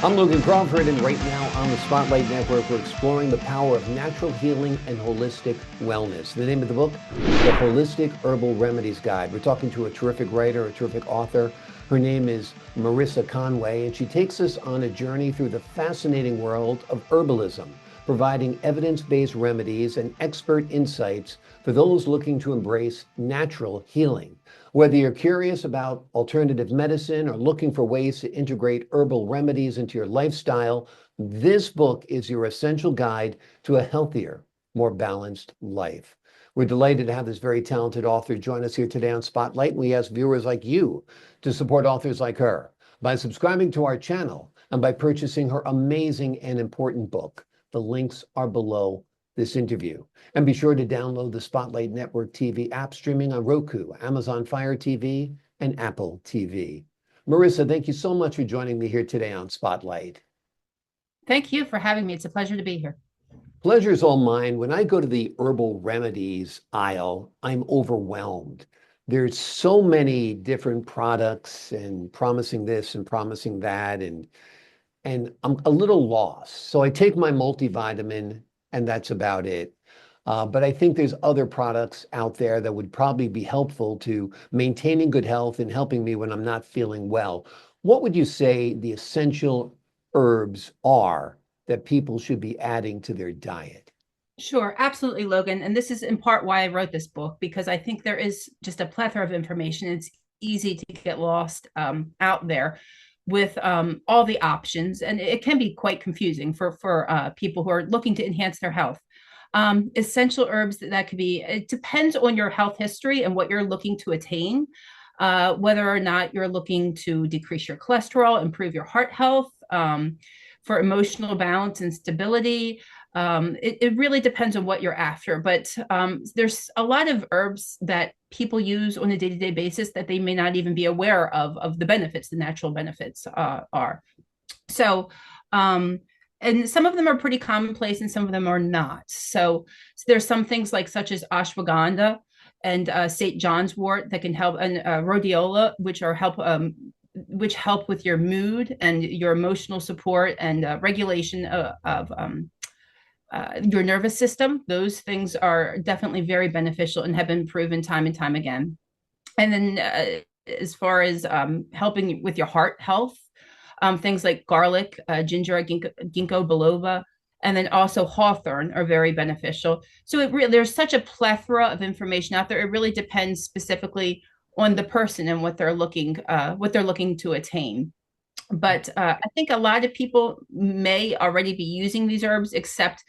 I'm Logan Crawford, and right now on the Spotlight Network, we're exploring the power of natural healing and holistic wellness. The name of the book, The Holistic Herbal Remedies Guide. We're talking to a terrific writer, a terrific author. Her name is Marisa Conway, and she takes us on a journey through the fascinating world of herbalism, providing evidence-based remedies and expert insights for those looking to embrace natural healing. Whether you're curious about alternative medicine or looking for ways to integrate herbal remedies into your lifestyle, this book is your essential guide to a healthier, more balanced life. We're delighted to have this very talented author join us here today on Spotlight. We ask viewers like you to support authors like her by subscribing to our channel and by purchasing her amazing and important book. The links are below this interview. And be sure to download the Spotlight Network TV app streaming on Roku, Amazon Fire TV, and Apple TV. Marissa, thank you so much for joining me here today on Spotlight. Thank you for having me. It's a pleasure to be here. Pleasure's all mine. When I go to the herbal remedies aisle, I'm overwhelmed. There's so many different products and promising this and promising that, and I'm a little lost. So I take my multivitamin and that's about it. But I think there's other products out there that would probably be helpful to maintaining good health and helping me when I'm not feeling well. What would you say the essential herbs are that people should be adding to their diet? Sure, absolutely, Logan. And this is in part why I wrote this book, because I think there is just a plethora of information. It's easy to get lost out there with all the options, and it can be quite confusing for people who are looking to enhance their health. Essential herbs, that could be, it depends on your health history and what you're looking to attain, whether or not you're looking to decrease your cholesterol, improve your heart health, for emotional balance and stability. It really depends on what you're after, but there's a lot of herbs that people use on a day-to-day basis that they may not even be aware of the benefits, the natural benefits are. So, and some of them are pretty commonplace and some of them are not. So there's some things like such as ashwagandha and St. John's wort that can help, and rhodiola, which help with your mood and your emotional support and regulation of your nervous system. Those things are definitely very beneficial and have been proven time and time again. And then as far as helping with your heart health, things like garlic, ginger, ginkgo biloba, and then also hawthorn are very beneficial. So there's such a plethora of information out there. It really depends specifically on the person and what they're looking to attain. But I think a lot of people may already be using these herbs, except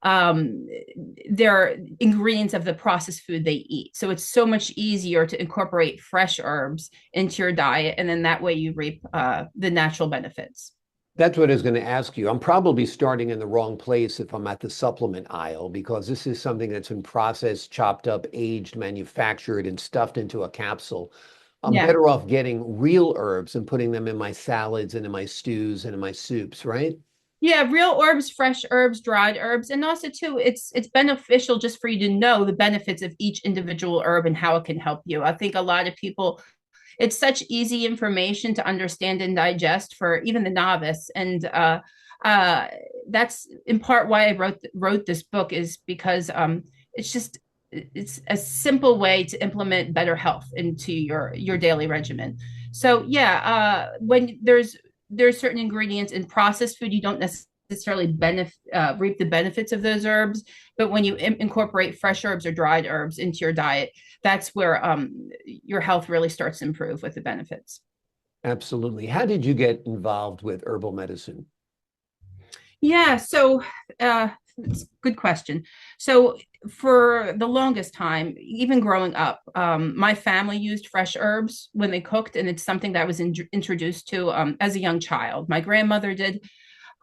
they're ingredients of the processed food they eat. So it's so much easier to incorporate fresh herbs into your diet, and then that way you reap the natural benefits. That's what I was going to ask you. I'm probably starting in the wrong place if I'm at the supplement aisle, because this is something that's been processed, chopped up, aged, manufactured, and stuffed into a capsule. I'm Yeah. better off getting real herbs and putting them in my salads and in my stews and in my soups, right? Yeah, real herbs, fresh herbs, dried herbs, and also too, it's beneficial just for you to know the benefits of each individual herb and how it can help you. I think a lot of people, it's such easy information to understand and digest for even the novice, and that's in part why I wrote this book, is because it's a simple way to implement better health into your daily regimen. So yeah, when there's certain ingredients in processed food, you don't necessarily reap the benefits of those herbs, but when you incorporate fresh herbs or dried herbs into your diet, that's where your health really starts to improve with the benefits. Absolutely. How did you get involved with herbal medicine? Yeah, so it's a good question. So for the longest time, even growing up, my family used fresh herbs when they cooked, and it's something that I was introduced to as a young child. My grandmother did.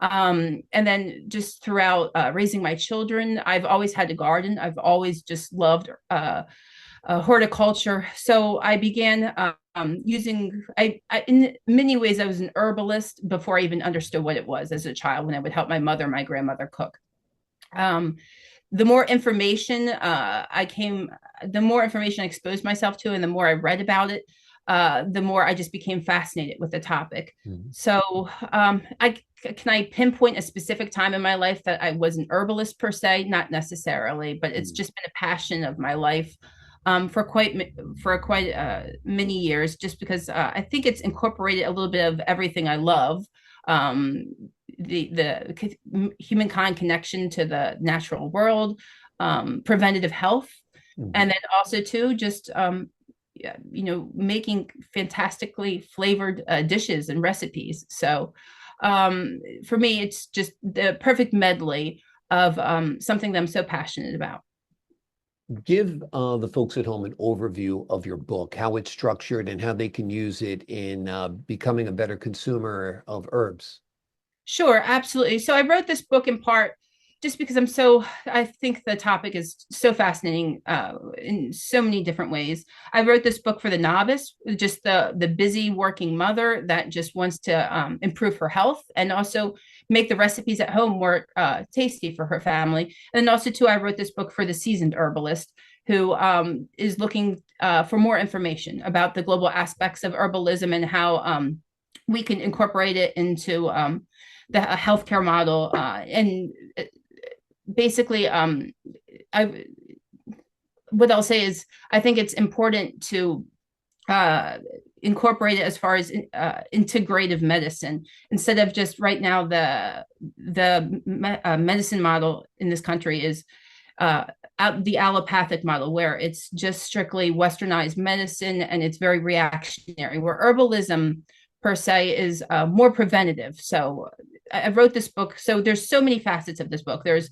And then just throughout raising my children, I've always had a garden. I've always just loved horticulture. So I began in many ways, I was an herbalist before I even understood what it was as a child, when I would help my mother, my grandmother cook. Um, the more information the more information I exposed myself to, and the more I read about it, the more I just became fascinated with the topic. Mhm. So can I pinpoint a specific time in my life that I was an herbalist per se? Not necessarily, but it's Mhm. just been a passion of my life for quite many years. Just because I think it's incorporated a little bit of everything I love. Um, the humankind connection to the natural world, preventative health, Mhm. and then also too just making fantastically flavored dishes and recipes. So for me, it's just the perfect medley of something that I'm so passionate about. Give the folks at home an overview of your book, how it's structured, and how they can use it in becoming a better consumer of herbs. Sure, absolutely. So I wrote this book in part just because I think the topic is so fascinating in so many different ways. I wrote this book for the novice, just the busy working mother that just wants to improve her health and also make the recipes at home more tasty for her family. And also, too, I wrote this book for the seasoned herbalist who is looking for more information about the global aspects of herbalism and how we can incorporate it into the healthcare model and basically I what I'll say is I think it's important to uh, incorporate it as far as integrative medicine instead of just right now the medicine model in this country is uh, the allopathic model where it's just strictly westernized medicine and it's very reactionary, where herbalism per se is more preventative. So I wrote this book. So there's so many facets of this book. There's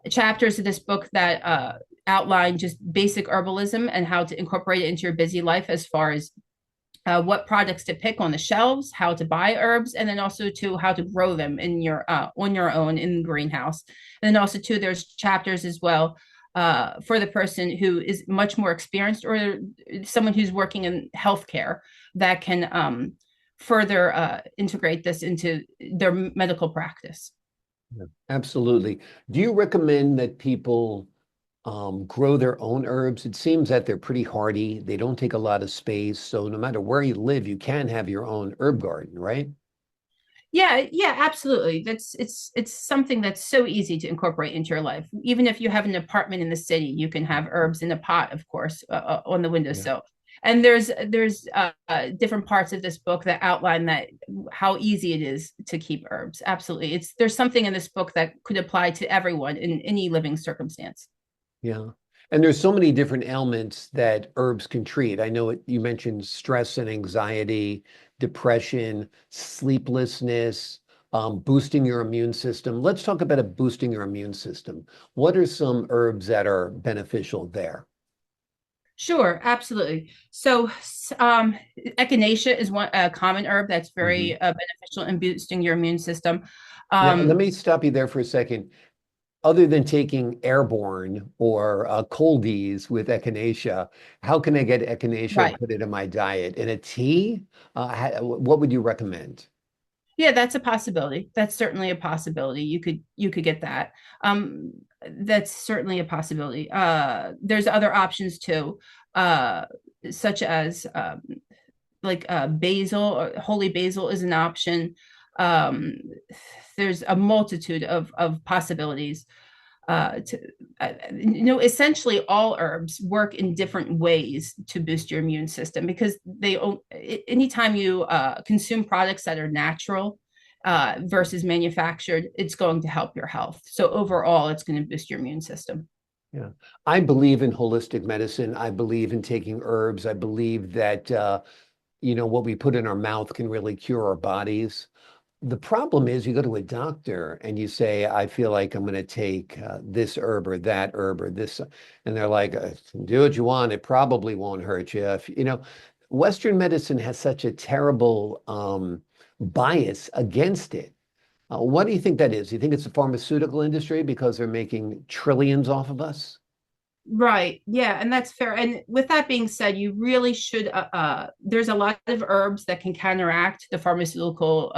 chapters of this book that outline just basic herbalism and how to incorporate it into your busy life as far as what products to pick on the shelves, how to buy herbs, and then also to how to grow them in your on your own in the greenhouse. And then also too, there's chapters as well for the person who is much more experienced or someone who's working in healthcare that can further integrate this into their medical practice. Yeah, absolutely. Do you recommend that people grow their own herbs? It seems that they're pretty hardy. They don't take a lot of space. So no matter where you live, you can have your own herb garden, right? Yeah, absolutely. It's something that's so easy to incorporate into your life. Even if you have an apartment in the city, you can have herbs in a pot, of course, on the Yeah. windowsill. And there's different parts of this book that outline that how easy it is to keep herbs. Absolutely, there's something in this book that could apply to everyone in any living circumstance. Yeah. And there's so many different ailments that herbs can treat. I know you mentioned stress and anxiety, depression, sleeplessness, boosting your immune system. Let's talk about boosting your immune system. What are some herbs that are beneficial there? Sure, absolutely. So, echinacea is one a common herb that's Mhm. very beneficial in boosting your immune system. Now, let Um, me stop you there for a second. Other than taking airborne or coldies with echinacea, how can I get echinacea and right. put it in my diet? In a tea? What would you recommend? Yeah, that's a possibility. That's certainly a possibility. You could get that. Um, that's certainly a possibility. There's other options too, uh, such as basil or holy basil is an option. Um, there's a multitude of possibilities. To essentially all herbs work in different ways to boost your immune system because anytime you consume products that are natural versus manufactured, it's going to help your health. So overall, it's going to boost your immune system. Yeah. I believe in holistic medicine. I believe in taking herbs. I believe that what we put in our mouth can really cure our bodies. The problem is you go to a doctor and you say, I feel like I'm going to take this herb or that herb or this, and they're like, do what you want. It probably won't hurt you. Western medicine has such a terrible bias against it. What do you think that is? Do you think it's the pharmaceutical industry because they're making trillions off of us? Right. Yeah, and that's fair. And with that being said, you really should there's a lot of herbs that can counteract the pharmaceutical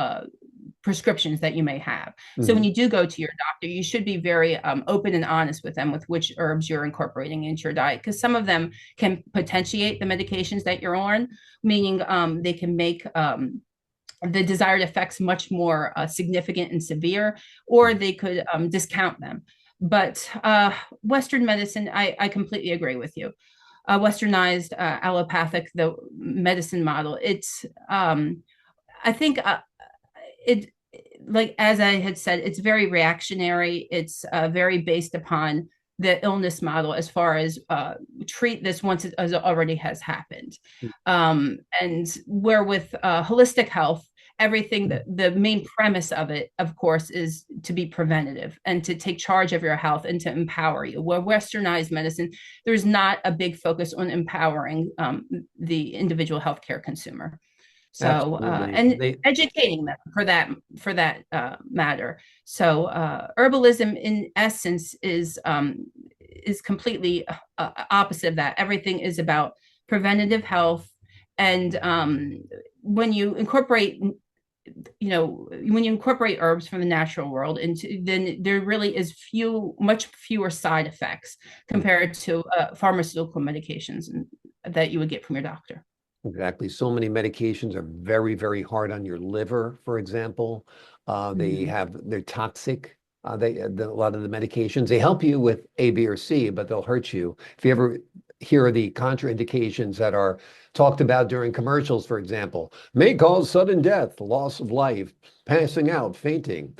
prescriptions that you may have. So when you do go to your doctor, you should be very open and honest with them with which herbs you're incorporating into your diet, because some of them can potentiate the medications that you're on, meaning they can make the desired effects much more significant and severe, or they could discount them. But Western medicine, I completely agree with you. Westernized allopathic, the medicine model, it's I think it, like as I had said, it's very reactionary. It's very based upon the illness model as far as treat this once it already has happened. And where with holistic health, everything, the main premise of it, of course, is to be preventative and to take charge of your health and to empower you. Where Westernized medicine, there's not a big focus on empowering the individual healthcare consumer. So and educating them for that matter. So herbalism in essence is completely opposite of that. Everything is about preventative health, and when you incorporate herbs from the natural world into, then there really is much fewer side effects compared to pharmaceutical medications that you would get from your doctor. Exactly. So many medications are very, very hard on your liver, for example. They're toxic. A lot of the medications, they help you with A, B, or C, but they'll hurt you. If you ever hear the contraindications that are talked about during commercials, for example, may cause sudden death, loss of life, passing out, fainting,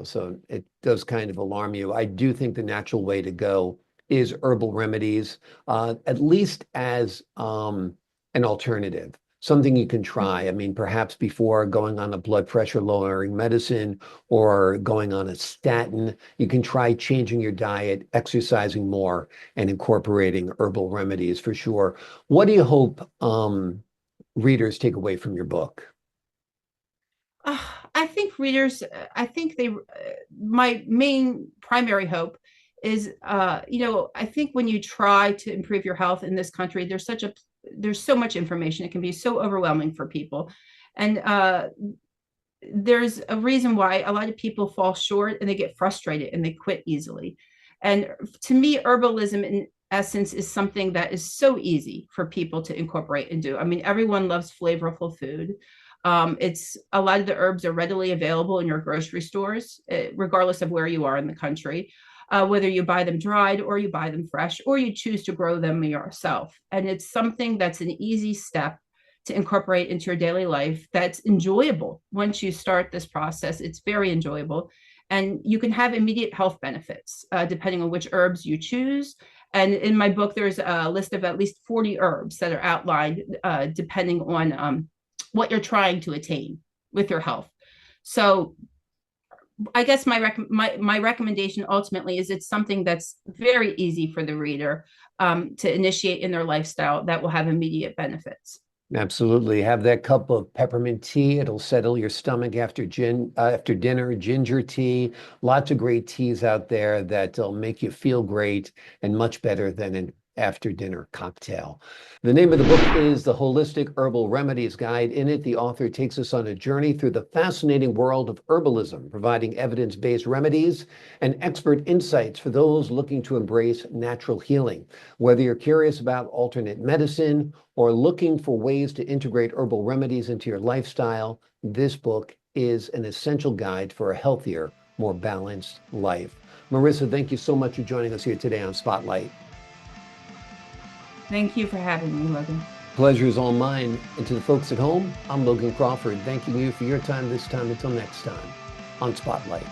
so it does kind of alarm you. I do think the natural way to go is herbal remedies, at least as an alternative, something you can try. I mean, perhaps before going on a blood pressure lowering medicine or going on a statin, you can try changing your diet, exercising more, and incorporating herbal remedies for sure. What do you hope readers take away from your book? I think readers, my main primary hope is, I think when you try to improve your health in this country, there's so much information. It can be so overwhelming for people. And there's a reason why a lot of people fall short and they get frustrated and they quit easily. And to me, herbalism in essence is something that is so easy for people to incorporate and do. I mean, everyone loves flavorful food. It's a lot of the herbs are readily available in your grocery stores, regardless of where you are in the country. Whether you buy them dried or you buy them fresh, or you choose to grow them yourself. And it's something that's an easy step to incorporate into your daily life that's enjoyable. Once you start this process, it's very enjoyable. And you can have immediate health benefits depending on which herbs you choose. And in my book, there's a list of at least 40 herbs that are outlined depending on what you're trying to attain with your health. So I guess my recommendation ultimately is it's something that's very easy for the reader to initiate in their lifestyle that will have immediate benefits. Absolutely. Have that cup of peppermint tea. It'll settle your stomach after dinner, ginger tea. Lots of great teas out there that'll make you feel great and much better than an after dinner cocktail. The name of the book is The Holistic Herbal Remedies Guide. In it, the author takes us on a journey through the fascinating world of herbalism, providing evidence-based remedies and expert insights for those looking to embrace natural healing. Whether you're curious about alternate medicine or looking for ways to integrate herbal remedies into your lifestyle, this book is an essential guide for a healthier, more balanced life. Marissa, thank you so much for joining us here today on Spotlight. Thank you for having me, Logan. Pleasure is all mine. And to the folks at home, I'm Logan Crawford, thanking you for your time this time. Until next time on Spotlight.